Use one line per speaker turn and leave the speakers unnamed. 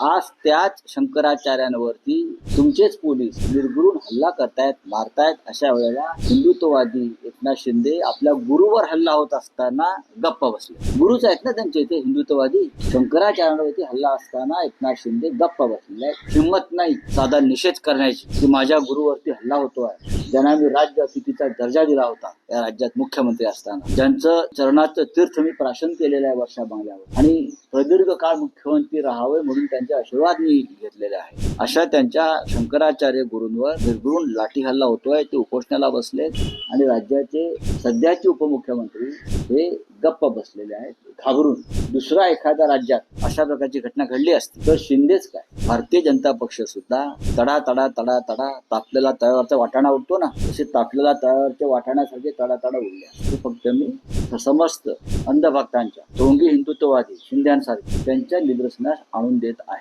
आज त्याच शंकराचार्यांवरती तुमचेच पोलीस निर्घृण हल्ला करतायत, मारतायत. अशा वेळेला हिंदुत्ववादी एकनाथ शिंदे आपल्या गुरुवर हल्ला होत असताना गप्प बसले. गुरुच आहेत ना त्यांचे ते हिंदुत्ववादी. शंकराचार्यांवरती हल्ला असताना एकनाथ शिंदे गप्प बसलेले. हिंमत नाही साधा निषेध करण्याची की माझ्या गुरुवरती हल्ला होतोय, ज्यांना मी राज्य अतिथीचा दर्जा दिला होता या राज्यात मुख्यमंत्री असताना, ज्यांचं चरणाचं तीर्थ मी प्राशन केलेलं आहे वर्षा बंगल्यावर, आणि प्रदीर्घ काळ मुख्यमंत्री राहावे म्हणून त्यांचे आशीर्वाद मी घेतलेले आहे. अशा त्यांच्या शंकराचार्य गुरूंवर निर्घृण लाठी हल्ला होतोय. ते उपोषणाला बसलेत आणि राज्याचे सध्याचे उपमुख्यमंत्री हे गप्प बसलेले आहेत घाबरून. दुसरा एखाद्या राज्यात अशा प्रकारची घटना घडली असती तर शिंदेच काय, भारतीय जनता पक्ष सुद्धा तडा तडा तडा तडा तापलेला तव्यावरचा वाटाणा उडतो ना, तसे तापलेला तव्यावरच्या वाटाण्यासारखे तडा तडा उडले असते. फक्त मी समस्त अंधभक्तांच्या तोंगी हिंदुत्ववादी शिंद्यांसारखे त्यांच्या निदर्शनास आणून देत आहे.